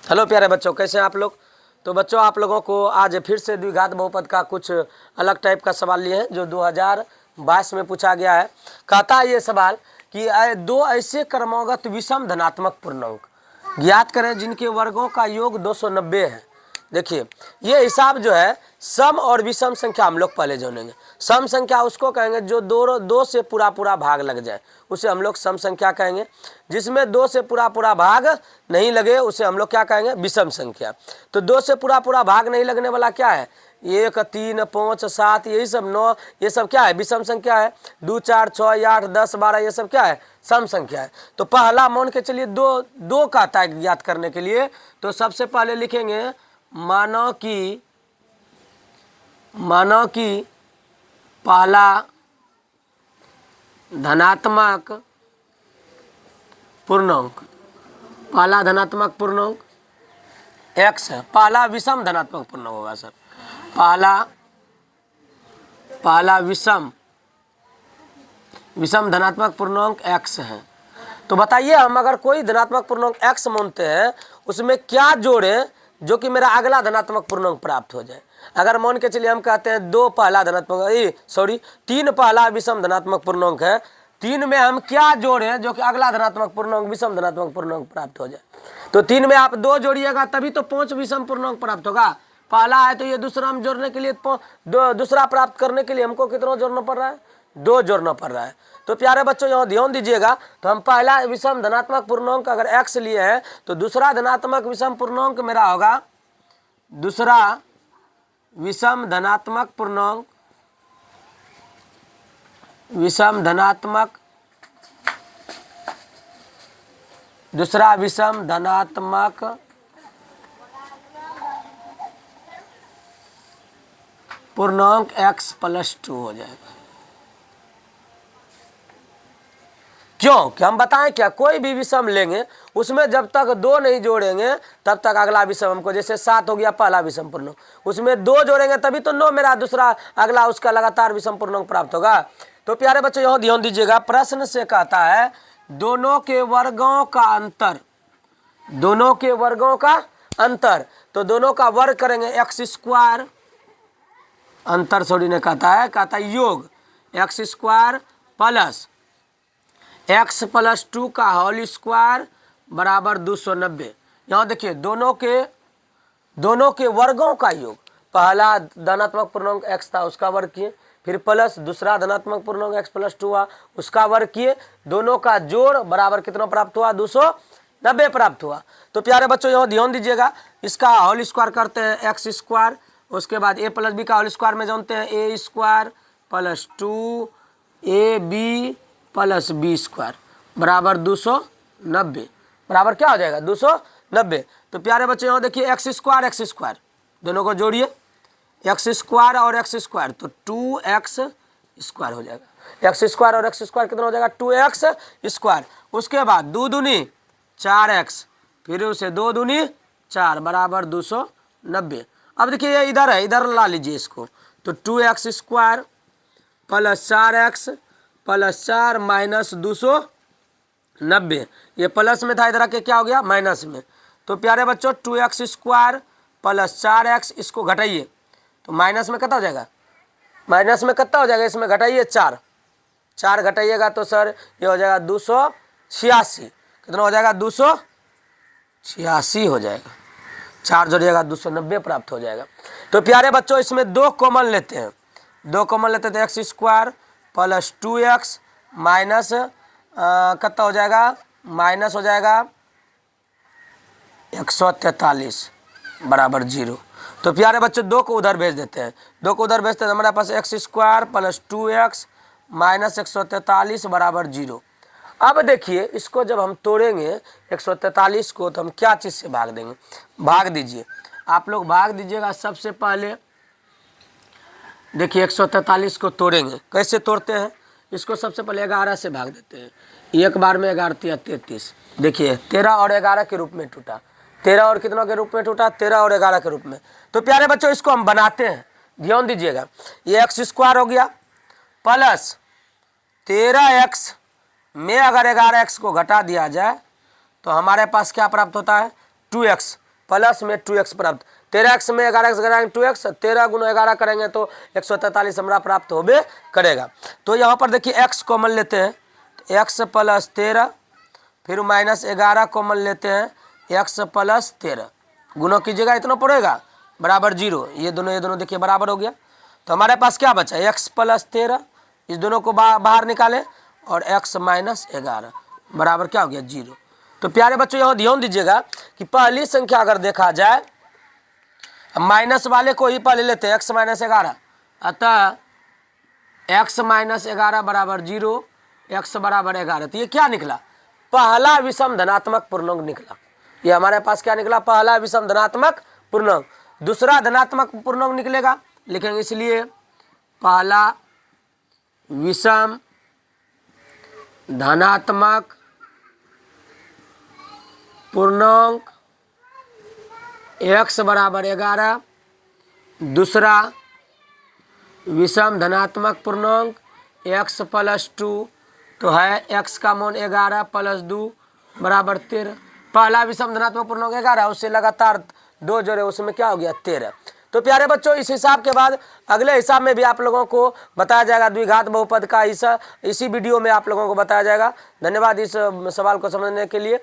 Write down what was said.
Hello प्यारे बच्चों, कैसे हैं आप लोग। तो बच्चों, आप लोगों को आज फिर से द्विघात बहुपद का कुछ अलग टाइप का सवाल लिए हैं जो 2022 में पूछा गया है। कहता है ये सवाल कि दो ऐसे क्रमागत विषम धनात्मक पूर्णांक ज्ञात करें जिनके वर्गों का योग 290 है। देखिए, ये हिसाब जो है सम और विषम संख्या हम लोग पहले जानेंगे। सम संख्या उसको कहेंगे जो दो से पूरा पूरा भाग लग जाए, उसे हम लोग सम संख्या कहेंगे। जिसमें दो से पूरा पूरा भाग नहीं लगे उसे हम लोग क्या कहेंगे, विषम संख्या। तो दो से पूरा पूरा भाग नहीं लगने वाला क्या है, 1, 3, 5, 7, यही सब 9, ये सब क्या है, विषम संख्या है। 2, 4, 6, 8, 10, 12, ये सब क्या है, सम संख्या है। तो पहला मान के चलिए दो का ताक ज्ञात करने के लिए तो सबसे पहले लिखेंगे मानो कि पहला धनात्मक पूर्णांक, पहला धनात्मक पूर्णांक x है। पहला विषम धनात्मक पूर्णांक होगा सर, पहला विषम धनात्मक पूर्णांक x है। तो बताइए, हम अगर कोई धनात्मक पूर्णांक x मानते हैं उसमें क्या जोड़ें जो कि मेरा अगला धनात्मक पूर्णांक प्राप्त हो जाए। अगर मान के चलिए हम कहते हैं तीन पहला विषम धनात्मक पूर्णांक है, 3 में हम क्या जोड़ें जो कि अगला धनात्मक पूर्णांक विषम धनात्मक पूर्णांक प्राप्त हो जाए। तो 3 में आप 2 जोड़िएगा तभी तो 5 विषम पूर्णांक प्राप्त होगा। पहला है तो ये दूसरा हम जोड़ने के लिए दूसरा प्राप्त करने के लिए हमको कितना जोड़ना पड़ रहा है, 2 जोड़ना पड़ रहा है। तो प्यारे बच्चों, यहाँ ध्यान दीजिएगा। तो हम पहला विषम धनात्मक पूर्णांक अगर x लिए हैं तो दूसरा धनात्मक विषम पूर्णांक मेरा होगा, दूसरा विषम धनात्मक पूर्णांक दूसरा विषम धनात्मक पूर्णांक x + 2 हो जाएगा। क्यों कि हम बताएं क्या, कोई भी विषम लेंगे उसमें जब तक 2 नहीं जोड़ेंगे तब तक अगला विषम हमको, जैसे 7 हो गया पहला विषम पूर्णांक, उसमें 2 जोड़ेंगे तभी तो 9 मेरा दूसरा अगला उसका लगातार विषम पूर्णांक प्राप्त होगा। तो प्यारे बच्चों, यहाँ ध्यान दीजिएगा। प्रश्न से कहता है दोनों के वर्गों का अंतर, दोनों के वर्गों का अंतर। तो दोनों का वर्ग करेंगे x², अंतर छोड़ी ने कहता है योग x² प्लस x + 2 का होल स्क्वायर बराबर 290। यहाँ देखिए दोनों के वर्गों का योग, पहला धनात्मक पूर्णांक x था उसका वर्ग किए, फिर प्लस दूसरा धनात्मक पूर्णांक x + 2 हुआ उसका वर्ग किए, दोनों का जोड़ बराबर कितना प्राप्त हुआ, 290 प्राप्त हुआ। तो प्यारे बच्चों, यहाँ ध्यान दीजिएगा। इसका होल स्क्वायर करते हैं x², उसके बाद a + b का होल स्क्वायर में जानते हैं a² + 2ab + b² बराबर 290 बराबर क्या हो जाएगा, 290। तो प्यारे बच्चे, यहाँ देखिए x² दोनों को जोड़िए, x² और x² तो 2x² हो जाएगा। x² और x² कितना हो जाएगा, 2x²। उसके बाद 2 दूनी 4x, फिर उसे 2 दूनी 4 बराबर 290। अब देखिए ये इधर है, इधर ला लीजिए इसको। तो 2x² + 4x + 4 - 290, ये प्लस में था, इधर आके क्या हो गया, माइनस में। तो प्यारे बच्चों 2x² + 4x, इसको घटाइए तो माइनस में कितना हो जाएगा, माइनस में कितना हो जाएगा, इसमें घटाइए 4 घटाइएगा तो सर ये हो जाएगा 286। कितना हो जाएगा, 286 हो जाएगा। 4 जोड़िएगा 290 प्राप्त हो जाएगा। तो प्यारे बच्चों, इसमें 2 कॉमन लेते हैं, 2 कॉमन लेते हैं तो x² + 2x माइनस कितना हो जाएगा, माइनस हो जाएगा 143 बराबर 0। तो प्यारे बच्चों 2 को उधर भेज देते हैं, 2 को उधर भेजते हैं, हमारे पास x² + 2x माइनस 143 बराबर 0। अब देखिए इसको जब हम तोड़ेंगे 143 को तो हम क्या चीज़ से भाग देंगे, भाग दीजिए आप लोग, भाग दीजिएगा। सबसे पहले देखिए 143 को तोड़ेंगे, कैसे तोड़ते हैं, इसको सबसे पहले 11 से भाग देते हैं। एक बार में 11 × 33, देखिए 13 और 11 के रूप में टूटा, 13 और कितनों के रूप में टूटा, 13 और 11 के रूप में। तो प्यारे बच्चों इसको हम बनाते हैं, ध्यान दीजिएगा। ये x² हो गया प्लस 13x में अगर 11x को घटा दिया जाए तो हमारे पास क्या प्राप्त होता है, 2x। प्लस में 2x प्राप्त। 13x में 11x करेंगे 2x, 13 गुना 11 करेंगे तो 143 हमारा प्राप्त होबे करेगा। तो यहाँ पर देखिए x कॉमन लेते हैं, x प्लस 13, फिर माइनस 11 कॉमन लेते हैं, x प्लस 13 गुना कीजिएगा इतना पड़ेगा बराबर 0। ये दोनों देखिए बराबर हो गया। तो हमारे पास क्या बचा, x प्लस 13, इस दोनों को बाहर निकालें और x माइनस 11 बराबर क्या हो गया 0। तो प्यारे बच्चों यहाँ ध्यान दीजिएगा कि पहली संख्या अगर देखा जाए, माइनस वाले को ही पहले लेते हैं, x माइनस 11, अतः x माइनस 11 बराबर 0, x बराबर 11। तो ये क्या निकला, पहला विषम धनात्मक पूर्णांक निकला। ये हमारे पास क्या निकला, पहला विषम धनात्मक पूर्णांक। दूसरा धनात्मक पूर्णांक निकलेगा, लिखेंगे इसलिए पहला विषम धनात्मक पूर्णांक x बराबर 11, दूसरा विषम धनात्मक पूर्णांक x प्लस 2, तो है x का मान 11 प्लस 2 बराबर 13। पहला विषम धनात्मक पूर्णांक 11, उससे लगातार 2 जोड़े, उसमें क्या हो गया 13। तो प्यारे बच्चों इस हिसाब के बाद अगले हिसाब में भी आप लोगों को बताया जाएगा द्विघात बहुपद का, इसी वीडियो में आप लोगों को बताया जाएगा। धन्यवाद इस सवाल को समझने के लिए।